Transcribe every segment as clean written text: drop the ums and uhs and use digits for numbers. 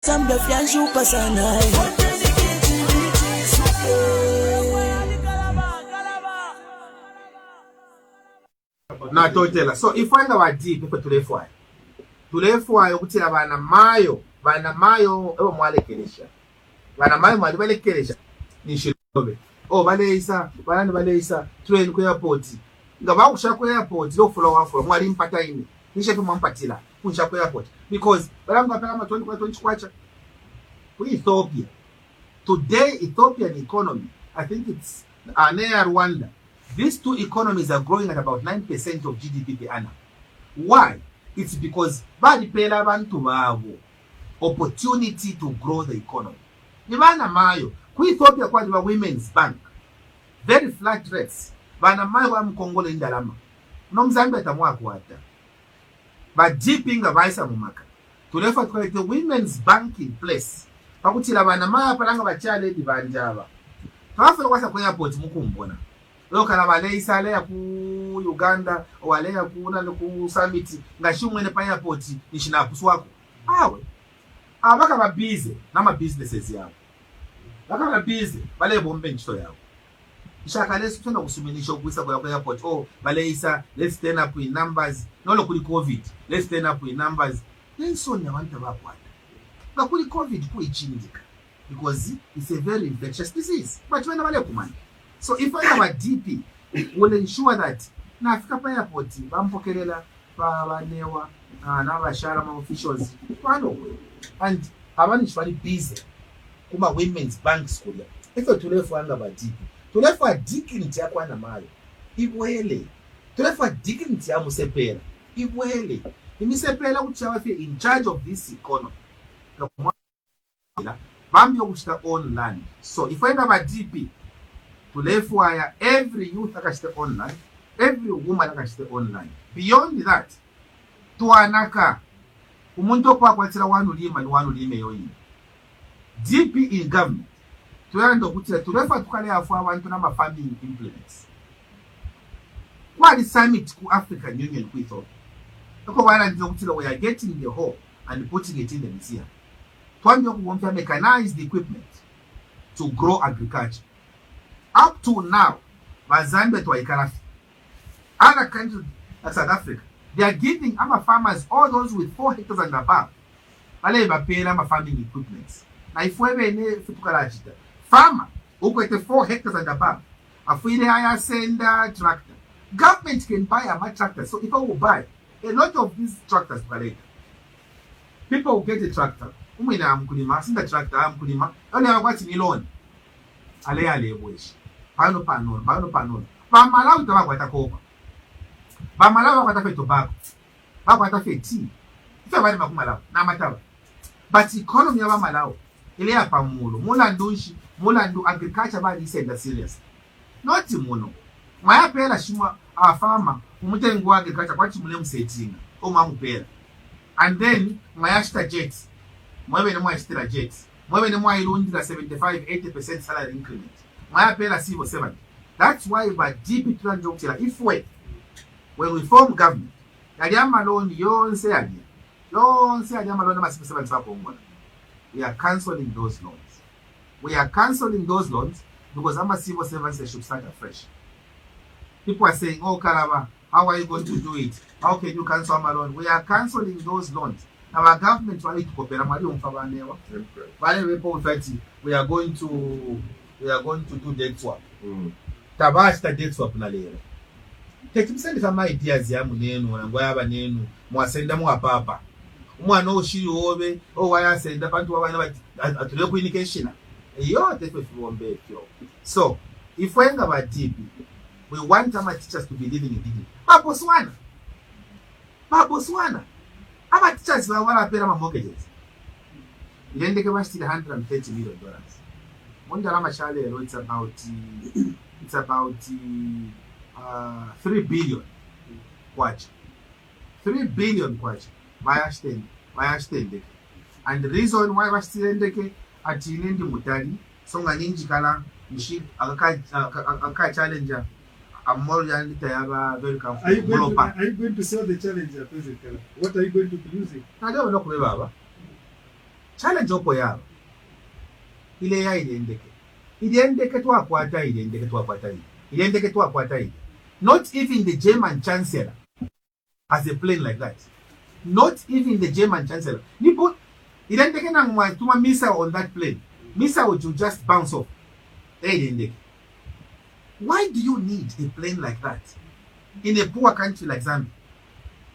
Samba fianju pasana. Na totela. So if I know deep people to lefwa. To lefwa yokuti bana mayo ebo mwalekelesha. Bana mayo mwalekelesha ni shilobe. Oh baleisa, banani baleisa train ku airport. Ngaba kusha ku airport lo follow mwali mpata ini. Nishe tu mwampatila kusha ku airport because balanga pela ma 20 kwacha. Ethiopia. Today Ethiopian economy, I think it's near Rwanda. These two economies are growing at about 9% of GDP per annum. Why? It's because badipela bantu babo opportunity to grow the economy. Nibana mayo ku Ethiopia kwa liba Women's Bank. Very flat rates. Bana mayo wa mkongole indalama. Nomzambe tamwa kwata. Ba deeping abaisa mumaka. Tulefa twete Women's Bank in place. Pakutila bana mayo palanga bachale dibanjaba. Twafela kwasa kwa airport mukumbona. Kalaba leisa leya ku Uganda waleya ku summit ngashimwene pa airport nishina kuswako awe abaka ba busy nama businesses yabo baka ba busy bale bombe nchito yabo ishaka leso tuna kusuminisha ukuisa kwa airport baleisa let's stand up in numbers nolo kuli covid let's stand up in numbers nenso nyabantu bakwata ngakuli covid ku ichinjika because it's a very infectious disease but when bale kumani. So if I have a DP, will ensure that na Africa airport bampokelela banewa na bashara officials and abanish very busy kuma Women's Banks kuya. If tulefu anga ba DP, tulefu dignity yakwa na mayo ibwele, tulefu dignity ya musepela ibwele, imisepela kuchawa in charge of this economy bambi okushita on land. So if I have a DP, Tulefwaya, every youth akashite online, every woman akashite online. Beyond that, tuanaka umuntu kwa kwatira wanu lime yoyi. DP in government. Tuyando kutira tulefa tukale afu abantu na farming implements. Kwa the summit ku African Union ku Ethiopia. Eko wana ndizo kutira we are getting the whole and putting it in the museum. Tuambia kuwomfia mechanized equipment to grow agriculture. Up to now, Bazambia to Ikarafi, other countries like South Africa, they are giving our farmers, all those with 4 hectares and above, farming equipment. Now, if we have farmer who got 4 hectares and above, a sender tractor, government can buy a tractor. So if I will buy a lot of these tractors, people will get a tractor. The tractor, only I watch loan. Ale boys. Bano panon. Ba malawi to bakwata kopa. Ba malawi bakwata fe tobacco. Bakwata fe tea. Ife bali makumalawi na mataba. But economy ya malawi ile ya pamulo. Mulandu agriculture bali isenda serious. Not muno. Mwaya pela shimwa farmer umutengu wa agriculture kwachi mule msetinga. Mupela. And then mwaya shita jets. Mwewe ne mwaya shita jets. Mwewe ne mwaya ilundira 75-80% salary increment. Mwaya pela sivo 70. That's why by DP tranjokela if when we form government, yaliama loan yonse yaliama loan ma 7 we are cancelling those loans. We are cancelling those loans because our civil servants they should start afresh. People are saying, oh Kalaba, how are you going to do it? How can you cancel our loan? We are cancelling those loans. Our government trying to cooperate. We are going to do debt swap. Tabashita debt swap na lero. Tekimsende kama ideas ya munenu na ngoyaba nenu mwasenda mwapapa. Umwana oshiri obe waya senda bantu wabana atule ku indication. Yo tefe fuombe fyo. So, if we have a DP, we want our teachers to be living in dignity. Baboswana. Our teachers were one pay my mortgages. Then they give still $130 million. One dollar shale it's about 3 billion kwacha. 3 billion kwacha. Via stand. And the reason why we still endeke at Inendi Mutari, so ninji kala mshi aka challenger. I'm more than very comfortable. Are you going to sell the challenger, President? What are you going to be using? I don't know, Baba. challenge opo yabo ile ya idendeke twakwata not even the German chancellor has a plane like that. Not even the German chancellor. Nipo idendeke na tuma missile on that plane. Missile would just bounce off. Why do you need a plane like that in a poor country like Zambia?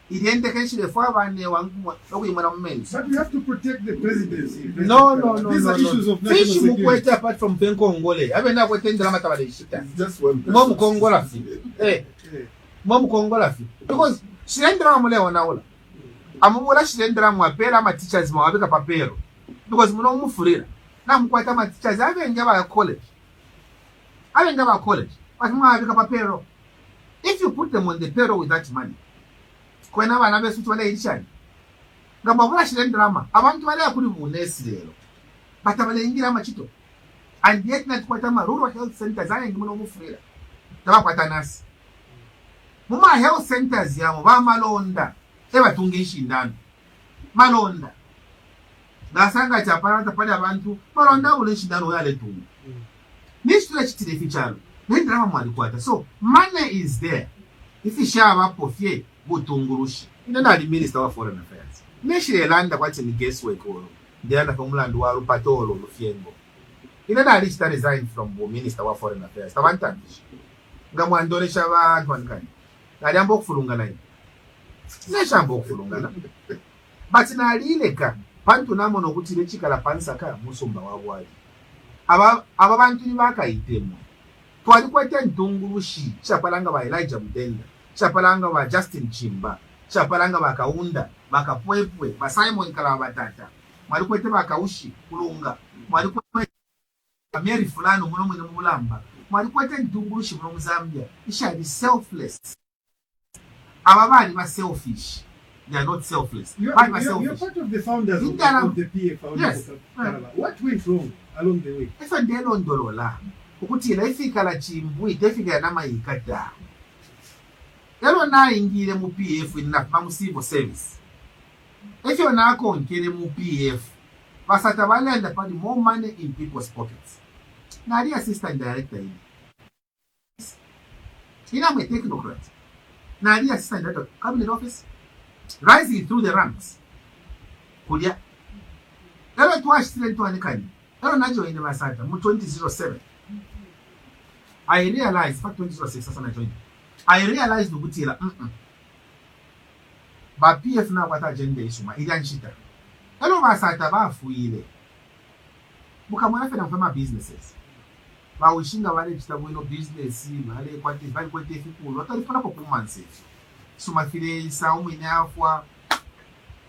But you have to protect the presidency. No. These are issues of national security. Apart from Congolese. Just one. Mom Congola. Because Shirendra Mole Amula Shirendra Mapera, my teachers, Mavika Papero. Because Muno Frida. Now, quite my teachers, I didn't give a college. But Mavika Papero. If you put them on the payroll with that money, when I have a situation, Gamma Shirendra, I want to put him but I'm in Machito. And yet, not quite a rural health centers, I ain't Muno Frida. Tapatanas. Muma health centers ya malonda eba tungishi ndani malonda nasanga chapana pale abantu malonda ulishi ndani yale tungu ni stretch to the future ndra mwalikwata. So money is there if ishaba pofie butungurushi ina the minister of foreign affairs neshire landa kwathi ni guesswork oro ndianda kwa mlandu wa rupatolo lufiengo ina lista resign from the minister of foreign affairs tabantandishi ngamwandoresha abantu ankani Nadiambo kufulungana hii. Neshambo kufulungana. But nalileka pantu namo nokutile chikala pansaka musumba wabwali. Aba bantu ni bakaitemu. Twalikwete ntungurushi chapalanga ba Elijah Mudenda, chapalanga ba Justin Chimba, chapalanga ba Kaunda, bakapwepwe, ba Simon Kalaba tata. Mwalikwete bakaushi kulunga. Mwalikwete Mary fulano muno mwene mulamba. Mwalikwete ntungurushi muno Zambia. Isha be selfless. Ababali are selfish. They are not selfless. You're part of the founders of the PA Foundation. Yes. What went wrong along the way? If I don't dolola, ukutila ifika la chimbu itafika na maikata. Elo na ingile mu PF ina mu civil service. If you na konkele mu PF, basata balenda pa more money in people's pockets. Na the assistant director in. Ina me technocrat. Now, the assistant director cabinet office, rising through the ranks. Kudia. Elo twash student to anikani. Elo najo in the Masata, 2007. I realized, for 2006, as I joined. I realized the Gutila. But PF now what agenda is my Idan Shita. Elo Masata ba fuile. Mukamwana fena mfama businesses. Ba wishinga wale chitabueno business wale kwati vale kwete fikulu watalifana kwa performance suma file saumu inafwa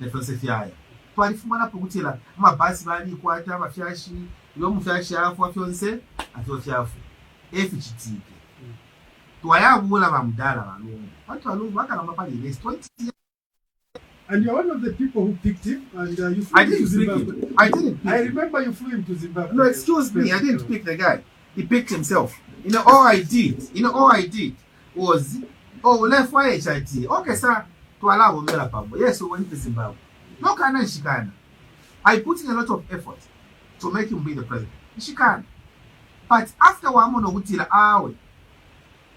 ne philosophy haya twalifumana pokutela mabasi bali kwata abafyashi yo mufyashi afwa fyonse afyofyafu efichitike twayabula bamdala balungu watu balungu bakala mapali less 20 years. And you're one of the people who picked him, and you flew I didn't pick him. I remember you flew him to Zimbabwe. No, excuse me, I didn't pick the guy. He picked himself. All I did was, left YHIT. Okay, sir, to allow Mela Pambo. Yes, we went to Zimbabwe. No kana Shikana. I put in a lot of effort to make him be the president. Shikana. But after Wamono Utila Awe,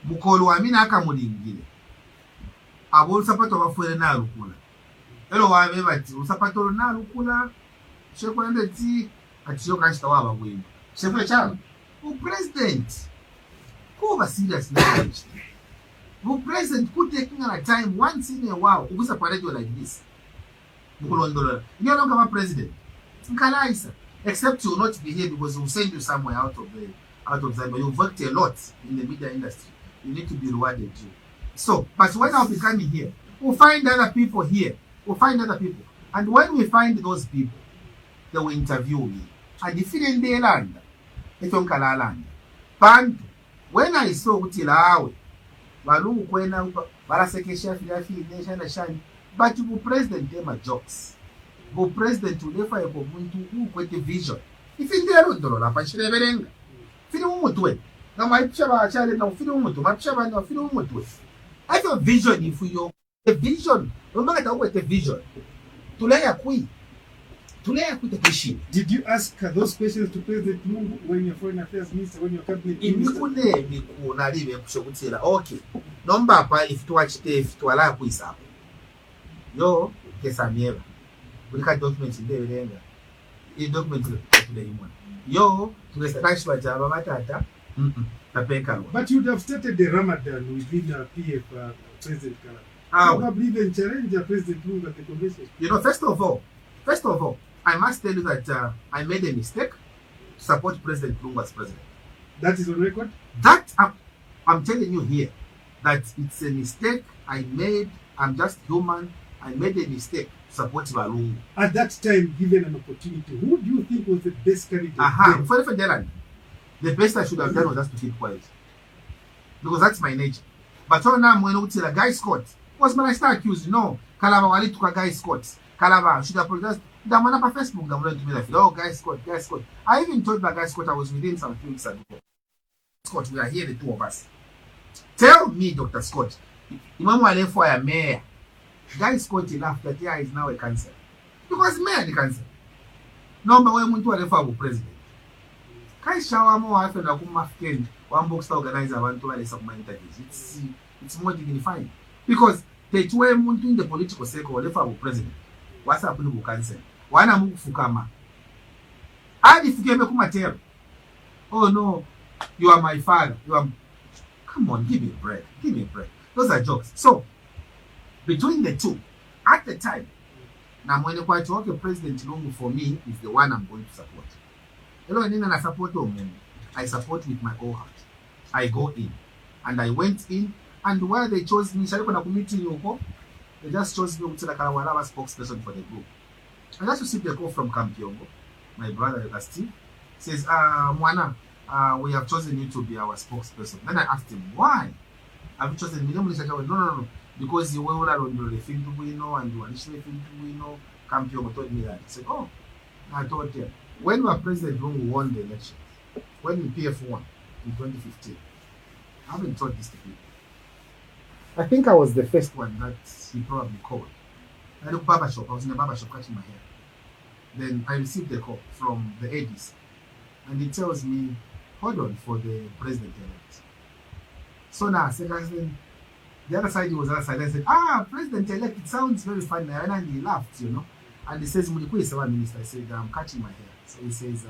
Mukolo Amina Akamudingile, I will support of a foreign Narukula. Hello, I remember Usapato Narukula, Shekwanda T, at Yokastawa win. Shekwa who president who was serious knowledge who president who taking a time once in a while who was a paradio like this you no longer a president except you will not be here because we'll send you somewhere out of Zambia. You've worked a lot in the media industry, you need to be rewarded too. So but when I'll be coming here, we'll find other people here, and when we find those people they will interview me and if in the land Etonkalalanda. Bantu, when I saw Utilawe, Balungu Kwena, Barasekesha, Filafi, Nation, and Shine, but you president them are jokes. Go president to never a Pobuntu who quit the vision. If in there, Dorola, Pachileverenga. Filumutwe. Now my Chava child, no Filumutu, my Chava, no Filumutwe. I have a vision if you a vision, no matter what a vision. To lay a queen, tuleya kuita question. Did you ask those questions to President Lungu when your foreign affairs minister, when your cabinet minister? Imikune mikuna libe kushokutira. Okay. Nomba pa if tuwachite if tuwala kuisa. Yo kesa mieva. Bulika documents ndebelenga. I documents ile imwana. Yo tungesakashwa jaba batata. But you'd have started the Ramadan within PF President Kalaba. Probably even challenge President Lungu at the convention. You know, first of all, I must tell you that I made a mistake to support President Lungu as president. That is on record? That, I'm telling you here, that it's a mistake I made. I'm just human. I made a mistake to support Lungu. At that time, given an opportunity, who do you think was the best candidate? For the best I should have done was just to keep quiet. Because that's my nature. But now when we tell a guy Scott, was when I start accused, no, Kalaba wali took a guy Scott. Kalaba should apologize. The man up on Facebook, the man to me like, oh, guy Scott. I even told my guy Scott I was with him some few weeks ago. Scott, we are here, the two of us. Tell me, Dr. Scott, Imam Wale for a mayor. Guy Scott laughed that yeah, is now a cancer. Because mayor the cancer. Number one, we want to for president. Kai shower more often than Kumafken, one box organizer, one to some my interviews. It's more dignifying. Because they two in the political circle, the for president. What's happening with cancer? One am Fukama. I if you come oh no, you are my father. You are. Come on, give me a break. Those are jokes. So, between the two, at the time, now when you quite talk, President Lungu for me is the one I'm going to support. Hello, and then I support him. I support with my whole heart. I go in, and I went in, and where they chose me, they just chose me to the Kalaba spokesperson for the group. I just received a call from Kampiongo, my brother Steve, says, Mwana, we have chosen you to be our spokesperson. Then I asked him, why? Have you chosen me? No. Because you were on the field to know and you initially field to know. Kampiongo told me that. I said, oh, I told him. When our President Lungu won the election, when the PF won in 2015, I haven't told this to people. I think I was the first one that he probably called. I looked barbershop. I was in a barbershop cutting my hair. Then I received a call from the ADC, and he tells me, hold on for the president-elect. So now, second, the other side, he was the other side. I said, president-elect, it sounds very funny. And he laughed, you know. And he says, Muliku is our minister. I said, I'm cutting my hair. So he says,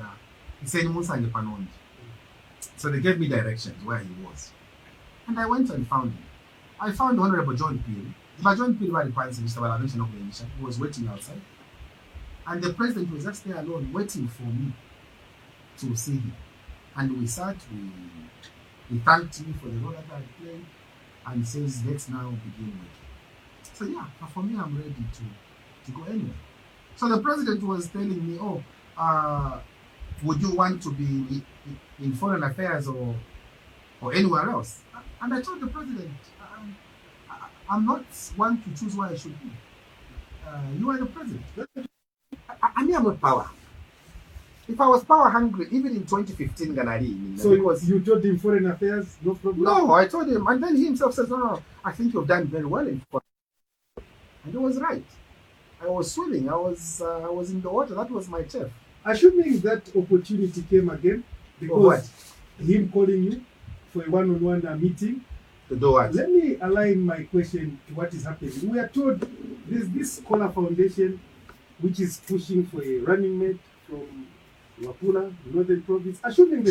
so they gave me directions where he was. And I went and found him. I found Honorable John Peel. But John Peel he was waiting outside. And the president was just there alone, waiting for me to see him. And we sat, he thanked me for the role that I had played, and says, let's now begin working. So yeah, for me, I'm ready to go anywhere. So the president was telling me, would you want to be in foreign affairs or anywhere else? And I told the president, I'm not one to choose where I should be. You are the president. I'm not power. If I was power hungry, even in 2015, Ganari. So you told him foreign affairs, no problem? No, I told him, and then he himself says, no, I think you've done very well in foreign affairs. And he was right. I was swimming. I was in the water. That was my chef. Assuming that opportunity came again, because him calling you for a one-on-one meeting. To do what? Let me align my question to what is happening. We are told there's this Scholar Foundation which is pushing for a running mate from Wapula, the Northern Province. Assuming the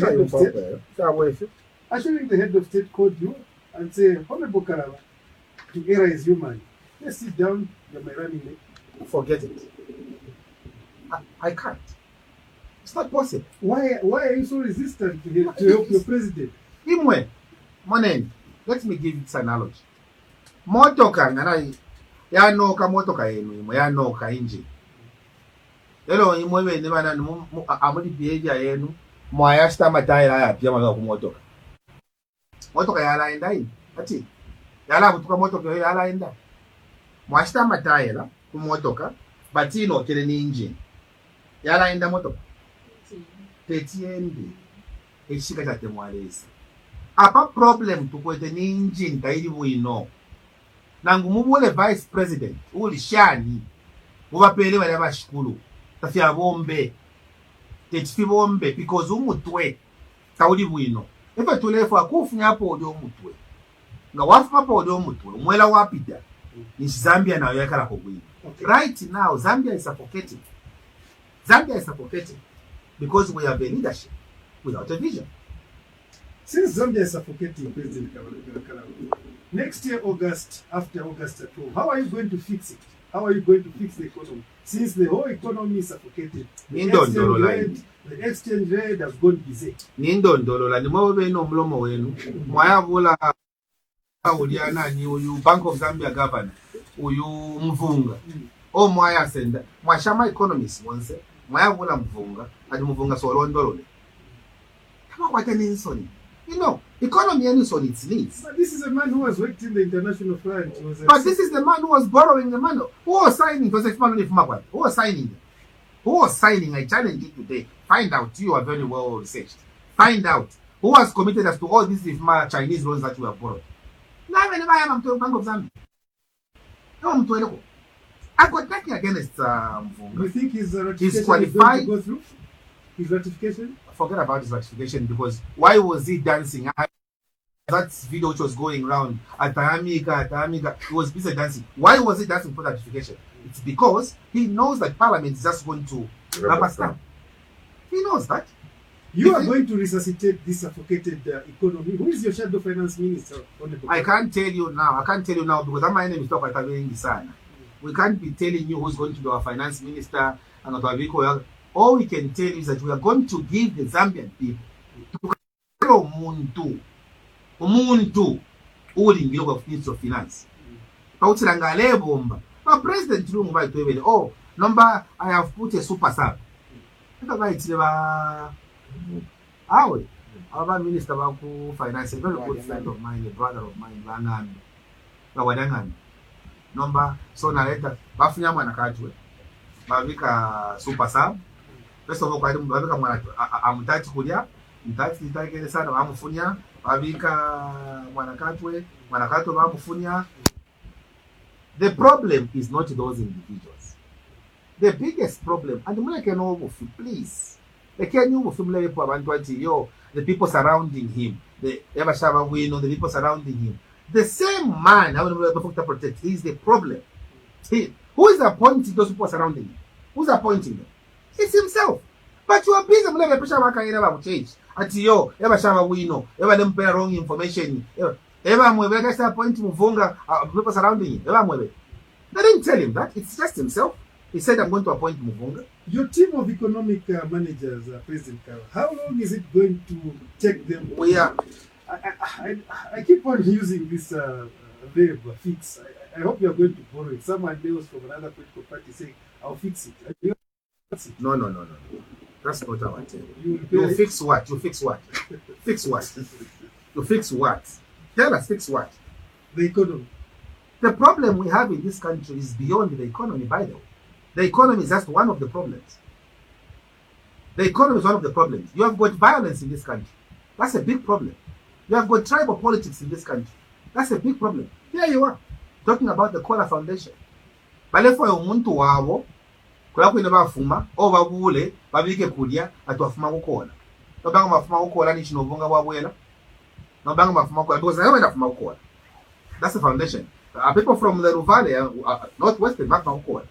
head of state called you and say, Honorable Kalaba, to erase your money. Let's sit down, you're my running mate. Forget it. I can't. It's not possible. Why are you so resistant to help your president? Imwe, Monen, let me give it an analogy. Motoka, ya noka motoka yenu, ya noka inji. Hello, imwe nebana amuli behavior yenu, mwayashita mataira ya pia maka kumotoka. Motoka yala enda hii. Ati. Yala kutuka motoka yala enda. Mwashita mataira kumotoka, batino kile ni engine. Yala enda motoka. Tetiende. Eshika tate mwalesi. Apa problem tukwete ni engine tairi buino. Nangu mubule vice president uli shani mubapele bali abashikulu tafya bombe techifi bombe because umutwe tauli bwino efe tulefu akufunya po odi omutwe nga wafuma po odi omutwe mwela wapida ni Zambia nayo yakala ko bwino. Right now Zambia is suffocating. Because we have a leadership without a vision. Since Zambia is suffocating, President Kalaba, next year, August, after August at home, how are you going to fix it? How are you going to fix the economy? Since the whole economy is suffocated, the exchange rate has gone berserk. Nindondolola ni mwawe no mlomo wenu. Mwayavula uliana ni uyu Bank of Zambia governor, uyu Mvunga. O mwaya senda. Mwashama economists once. Mwayavula Mvunga. Adi Mvunga so londolole. Kama kwa teni you know, economy is on its needs. But this is a man who has worked in the international front. But this is the man who was borrowing the money. Who was signing? Who was signing? Who was signing? I challenge you today. Find out. You are very well researched. Find out who has committed us to all these Chinese loans that we have borrowed. Now, whenever I am to Bank of Zambia, I got nothing against you think his ratification he's qualified is going to go through? His ratification? Forget about his ratification, because why was he dancing? That video which was going around at Tahamika, he was busy dancing. Why was he dancing for ratification? It's because he knows that Parliament is just going to rubber stamp. He knows that. You are going to resuscitate this suffocated economy. Who is your shadow finance minister? I can't tell you now. Because my name is Dr. Sana. We can't be telling you who's going to be our finance minister and all we can tell you is that we are going to give the Zambian people umuntu uli of needs of finance. Pautilangale bomba. But President Lungu by Twebele, oh, number I have put a super sub. Our minister of finance, a very good friend of mine, a brother of mine, Wadangan. Number so na leta bafunya mwana katwe. Bavika super sub. First of all, bavika mwana amutati kulia, mtati itakele sana bamufunya, bavika mwana katwe bamufunya. The problem is not those individuals. The biggest problem, and the can over, please. The people surrounding him, the people surrounding him. The same man, protect, he is the problem. Who is appointing those people surrounding him? Who's appointing them? It's himself. But you are busy with change. Until yo, ever shama we know, ever them bear wrong information. Ever mwebe appointing Mvunga, people surrounding him. They didn't tell him that. It's just himself. He said, I'm going to appoint Mvunga. Your team of economic managers, President Kalaba, how long is it going to take them? I keep on using this verb, fix. I hope you are going to borrow it. Someone else from another political party saying, I'll fix it. No. That's not our term. You fix what? Fix what? You fix what? Tell us, fix what? The economy. The problem we have in this country is beyond the economy, by the way. The economy is just one of the problems. You have got violence in this country. That's a big problem. You have got tribal politics in this country. That's a big problem. Here you are, talking about the Kola Foundation. Balefo umuntu wabo, kula kwine bafuma, o babule, babike kudia, atwafuma kukola. Nobanga mafuma kukola ni chinovunga wabwela. Nobanga mafuma kukola, because I haven't mafuma kukola. That's the foundation. People from the Ruvale, northwestern, mafuma kukola.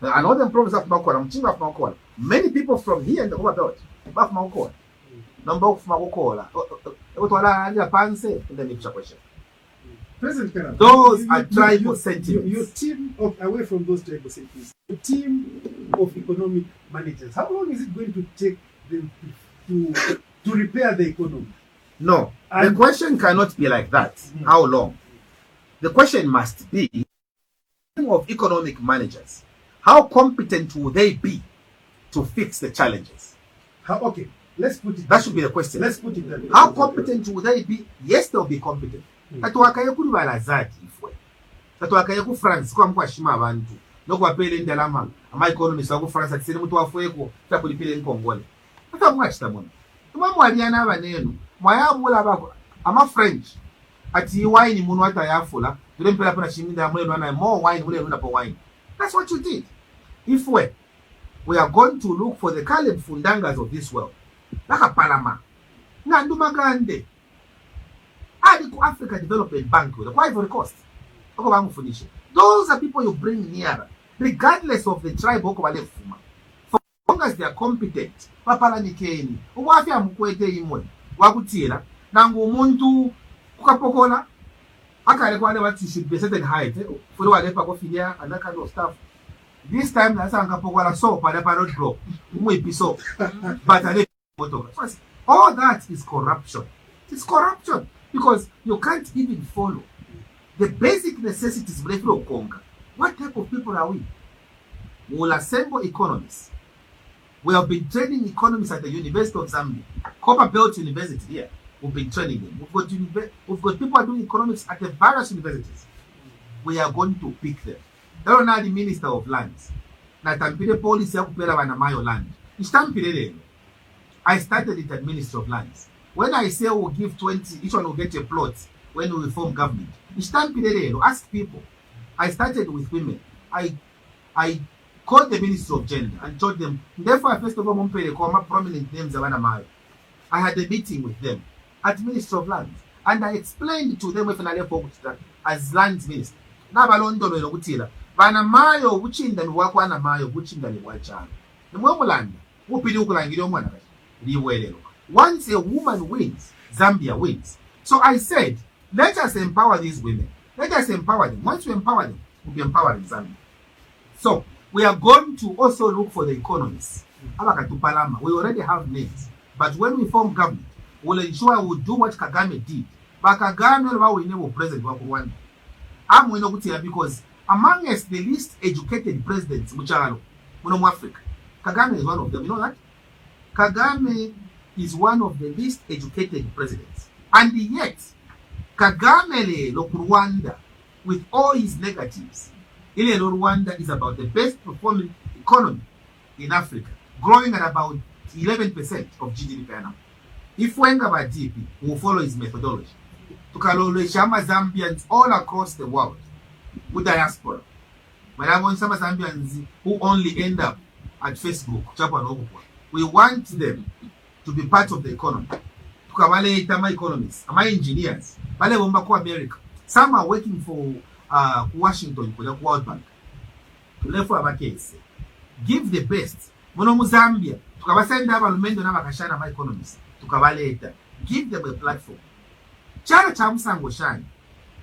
I know them province of Makola, Mchinga of Makola. Many people from here in the Overbelt, Baf Makola. Number of Makola. President Kalaba, those are tribal sentiments. Your team away from those tribal sentiments, your team of economic managers, how long is it going to take them to repair the economy? No, the question cannot be like that. How long? The question must be of economic managers. How competent will they be to fix the challenges? Okay, let's put it. That should be the question. Let's put it that way. How competent will they be? Yes, they'll be competent. Tatuwakaye kuri balazati ifwe. Tatuwakaye ku France kwa mkwa shima abantu. No kwa pele ndalama. Ama economist wa ku France atisene mtu wafweko takulipile nkongole. Ata mwachita mwana. Tumamu aliyana abanenu. Mwayabula bako. Ama French. Ati wine munu wata yafula. Dule mpela puna shiminda ya mwenu wana more wine mule nuna po wine. That's what you did. If we we are going to look for the Caleb Fundangas of this world. Like a Palama. Nandumagande. Adiku Africa Development Bank with a Ivory Coast. Those are people you bring nearer, regardless of the tribe. For long as they are competent, papala nikeni, uwafia mkwete imwe, wakutira, nangu umuntu kukapokola, akale kwa what you should be certain height, for wale pa kofilia, and that kind of stuff. This time, that's a kapokola so, pa road block, so, but all that is corruption. It's corruption because you can't even follow the basic necessities. What type of people are we? We will assemble economists. We have been training economists at the University of Zambia, Copper Belt University here. We've been training them. We've got people doing economics at the various universities. We are going to pick them. They are not the Minister of Lands. Natampire policy ya kupera wanamayo land. I started it at Ministry of Lands. When I say we'll give 20, each one will get a plot when we form government. Ask people. I started with women. I called the Ministry of Gender and told them, therefore, first of all, prominent names of Anamayo. I had a meeting with them at Ministry of Lands. And I explained to them as Lands Minister. Nabalondo Gutila. Vanamayo, Wuchin than Wakwanamayo, Wuchin than Wachana. The Momoland, Wupidukulang, once a woman wins, Zambia wins. So I said, let us empower these women. Let us empower them. Once we empower them, we'll be empowering Zambia. So we are going to also look for the economists. We already have names. But when we form government, we'll ensure we'll do what Kagame did. But Kagame we know president of Rwanda. I'm because among us the least educated presidents, which are Africa, Kagame is one of them. You know that? Kagame is one of the least educated presidents. And yet, Kagame Rwanda, with all his negatives, Rwanda is about the best performing economy in Africa, growing at about 11% of GDP per annum. If we about GDP, we will follow his methodology. To Kaloleshama Zambians all across the world, with diaspora. But I want some Zambians who only end up at Facebook, we want them to be part of the economy. Tukawale economists, my engineers, wale bomba ko America. Some are working for Washington, for the World Bank. To left for our case. Give the best. Mono Zambia, tukawasenda abalumendo na bakashana my economists. Tukawale give them a platform. Chara chamusango shani.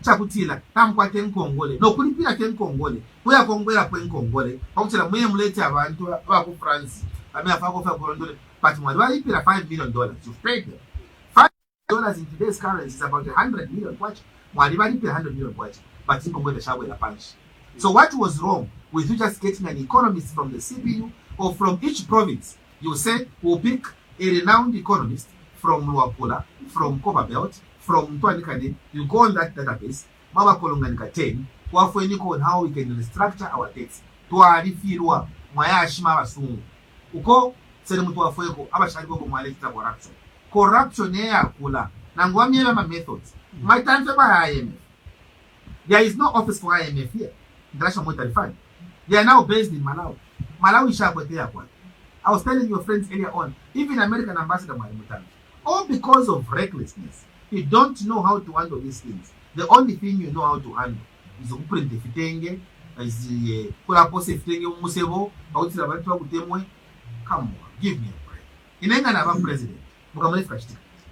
Chakutila tamkwate nkongole. No kulipira ke nkongole. Kuya kongwela kwe nkongole. Pakutila mwe mulete abantu ba France. But $5 million. You've paid them. $5 in today's currency is about 100 million. But so what was wrong with you just getting an economist from the CPU or from each province? You said we'll pick a renowned economist from Luapula, from Copper Belt, from Tuanikane. You go on that database, Mama Kolonganika 10, on how we can restructure our debts. Tuarifirwa, Mayashima Basungu. Uko sele mtu wafueko abashari ko kumwaleta corruption. Corruption ya kula. Nangwamye ma methods. My time for IMF. There is no office for IMF here. International Monetary Fund. They are now based in Malawi. Malawi shabotea kwa. I was telling your friends earlier on, even American ambassador Mwalimutangi. All because of recklessness. You don't know how to handle these things. The only thing you know how to handle is to print the fitenge, is the kula pose fitenge umusebo, awutira abantu bakutemwe. Come on, give me a break. In England, president.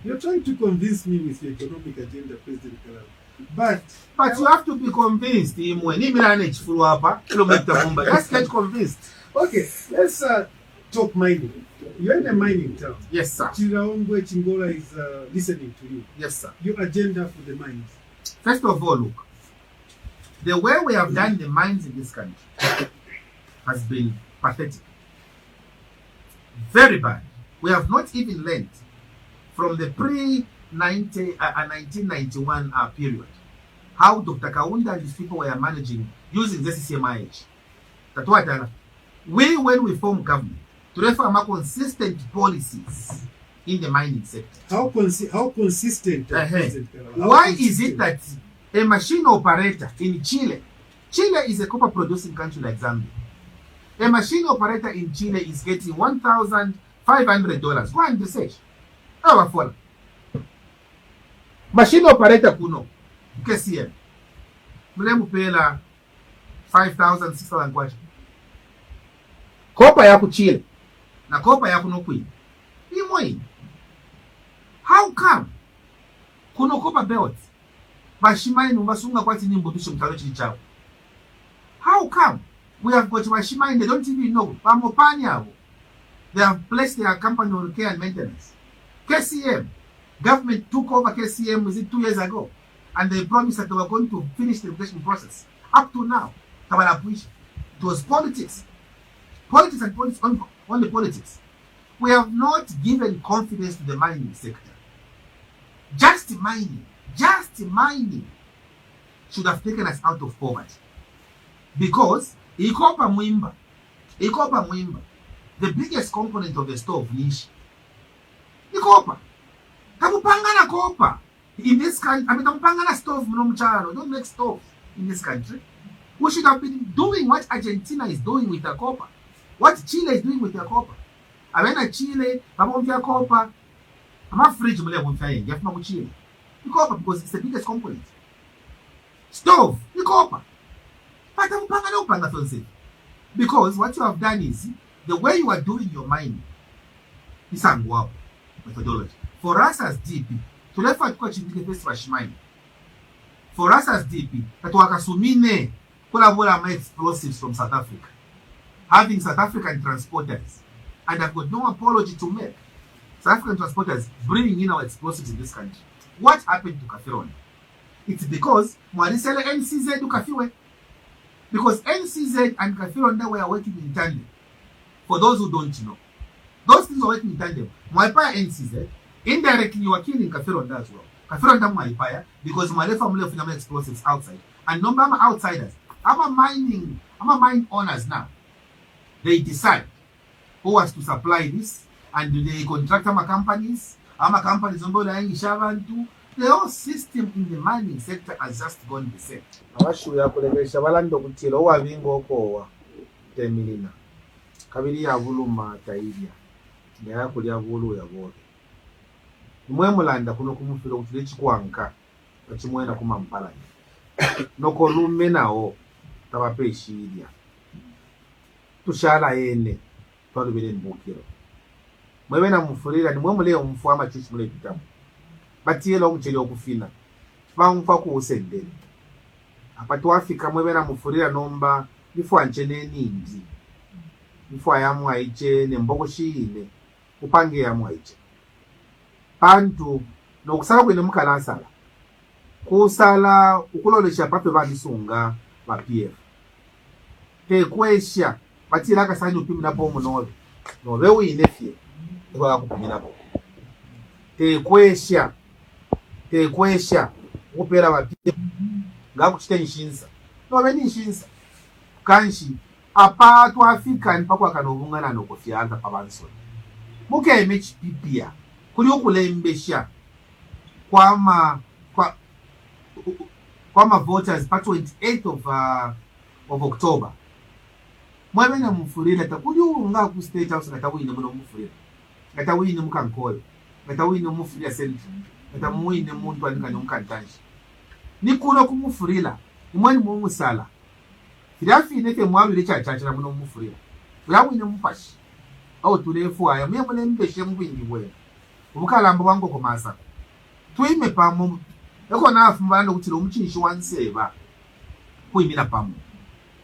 You're trying to convince me with your economic agenda, President Kalaba. But you have to be convinced. Let's get convinced. Okay, let's talk mining. You're in a mining town. Yes, sir. Chiraongwe Chingola is listening to you. Yes, sir. Your agenda for the mines. First of all, look, the way we have done the mines in this country has been pathetic. Very bad. We have not even learned from the pre-1991 period how Dr. Kaunda and his people were managing using the CCMIH. That's what we, when we form government, to refer to consistent policies in the mining sector. How consistent? Why is it that a machine operator in Chile is a copper producing country like Zambia, A machine operator in Chile is getting $1,500. Go and research. Our machine operator kuno KCM. Mlemu pela 5,000, 6,000 kwacha. Kopa ya Chile na kopa ya kuno kui. Imoi. How come? Kuno kopa belt. Bashimai numbasunga kwati nimbo tusho mtalo chilichao. How come? We have got Washimai, they don't even know. They have placed their company on care and maintenance. KCM, government took over KCM, was it 2 years ago? And they promised that they were going to finish the replacement process. Up to now, it was politics. Politics and politics, only politics. We have not given confidence to the mining sector. Just mining should have taken us out of poverty. Because ikopa mwimba, the biggest component of the stove niche. Ikopa. Tamupangana kopa. In this country, tamupangana stove mcharo. Don't make stoves in this country. We should have been doing what Argentina is doing with the copper. What Chile is doing with the copper. Avena Chile, babomfia copper. I'm fridge mule bomfia yengi. Yafuma ku Chile. The copper because it's the biggest component. Stove, the copper. Because what you have done is the way you are doing your mining is a methodology. For us as DP, to let for For us as DP, that wakasumine collaborate my explosives from South Africa, having South African transporters, and I've got no apology to make. South African transporters bringing in our explosives in this country. What happened to Kafiron? It's because Mwarisele NCZ do Kafiwe. Because NCZ and Kafironda were working in tandem. For those who don't know, those things are working in tandem. Mwaipaya NCZ, indirectly you are killing Kafironda as well. Kafironda Mwaipaya, because my family of phenomenal explosives outside. And number of outsiders. I'm a mine owners now. They decide who has to supply this, and do they contract my companies? Our companies on board too. The whole system in the mining sector has just gone the same. Abashu yakulegesha balando kutira owa bingo okowa temilina kabiri ya buluma taibya ya kulya bulu ya bobe mwe mulanda kuno kumufira kutire chikwanka achimwena kumampala noko lume nawo tabape shirya tushala yene twalubere mbukiro mwe bena mufurira ni mwe mule omfu amachichi mule bitamu batiyela omucheli okufina bamfa ku usendele apatu Afrika mwebera mufurira nomba bifwa nchene ningi bifwa yamwa iche nemboko shine upange yamwa iche pantu nokusala kwene mukalasala kusala ukulolesha pape banisunga ba PF te kwesha batira kasanyu pimina po munobe nobe winefye kwa kupimina po te kwesha upera ba PF ngakuchite nshinza nobe nishinza kanshi apa tu African pakwa kanovungana nokofyanga pabansoni muke MHPPia kuli okulembesha kwama voters pa 28 of October mwebe na mufurira takuli unga ku state house ngatawine muno mufurira ngatawine mukankoyo ngatawine mufurira central ngatamuine muntu anikanye mukantanshi nikuno kumufurira imwani mumusala firafi ke mwabire cyacacira muno mufurira uyawine mupashi aho turefu aya muyamune mbeshe mubindi bwe ubukalambo bango komasa twime pamo eko nafu mbando kutira umucinshi wanseba kuimira pamo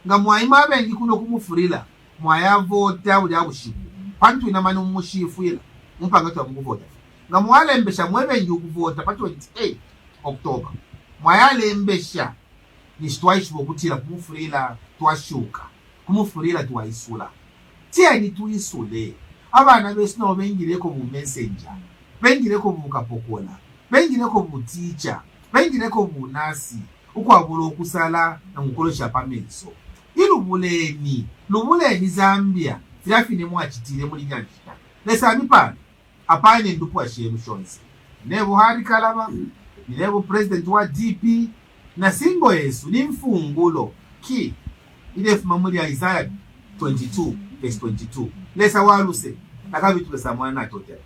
ngamwayima abengi kuno kumufurira mwayavota uli abushibu pantu inamani umushifuira mpanga twa mukuvota ngamwalembesha mwebengi ukuvota pa 28 October mwayalembesha nisitwaishibo kutira kumufurira twashuka kumufurira twaisula tieni tuisule abana besino bengireko mu messenger bengireko mu kapokola bengireko mu teacher bengireko mu nasi ukwabula okusala na mukolosha pamenso lubuleni Zambia firafine mwachitire muri nyanjita lesa mipana apane ndupu ashemu shonzi nebo hari Kalaba nebo president wa DP na singo yesu ni mfungulo ki ile fuma muri ya Isaiah 22 verse 22 lesa waluse akabitulesa mwana atotera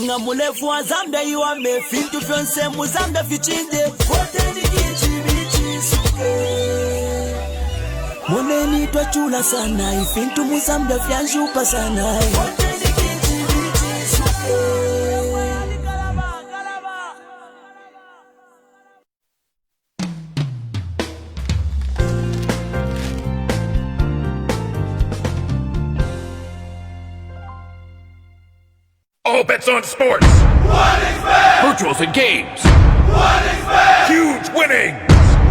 nga mulefu wa Zambia iwame fintu fyonse mu Zambia fichinde kote nikichimichisuke muneni twachula sana ifintu mu Zambia fyanshupa sana kote nikichimichisuke. All bets on sports. What is bet? Virtuals and games. What is bet? Huge winnings.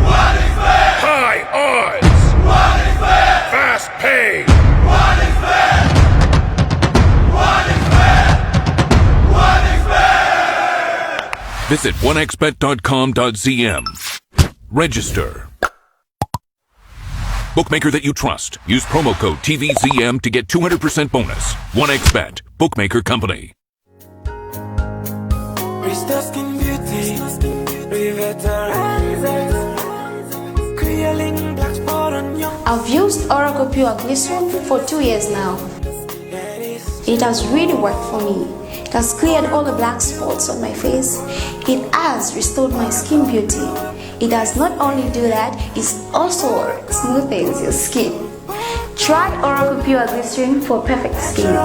What is bet? High odds. What is bet? Fast pay. What is bet? What is bet? What is bet? Visit onexbet.com.zm. Register. Bookmaker that you trust. Use promo code TVZM to get 200% bonus. 1xBet. Bookmaker Company. Restore skin beauty, revitalize, clearing black spot on your. I've used Oracle Pure Glycerin for 2 years now. It has really worked for me. It has cleared all the black spots on my face. It has restored my skin beauty. It does not only do that, it also smoothens your skin. Try Oracle Pure Glycerin for perfect skin.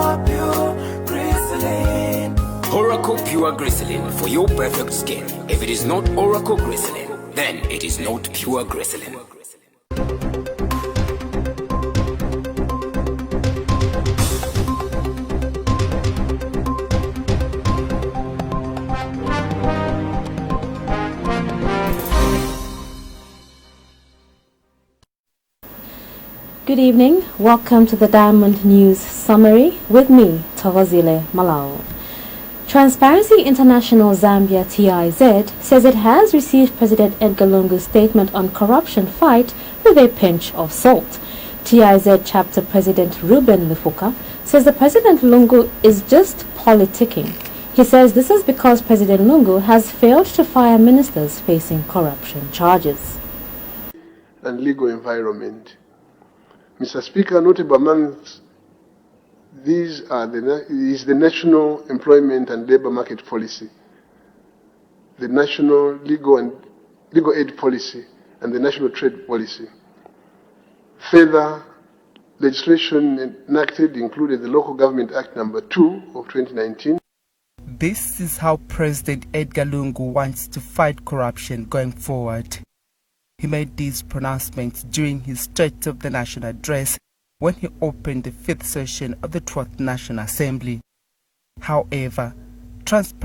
Oracle Pure Glycerin for your perfect skin. If it is not Oracle Glycerin, then it is not pure glycerin. Good evening. Welcome to the Diamond News Summary with me, Tawazile Malao. Transparency International Zambia TIZ says it has received President Edgar Lungu's statement on corruption fight with a pinch of salt. TIZ chapter President Ruben Lufuka says the President Lungu is just politicking. He says this is because President Lungu has failed to fire ministers facing corruption charges. And legal environment. Mr. Speaker, notable amongst these is the National Employment and Labour Market Policy, the National Legal Aid Policy, and the National Trade Policy. Further legislation enacted included the Local Government Act No. 2 of 2019. This is how President Edgar Lungu wants to fight corruption going forward. He made these pronouncements during his State of the Nation address when he opened the 5th session of the 12th National Assembly. However, transparency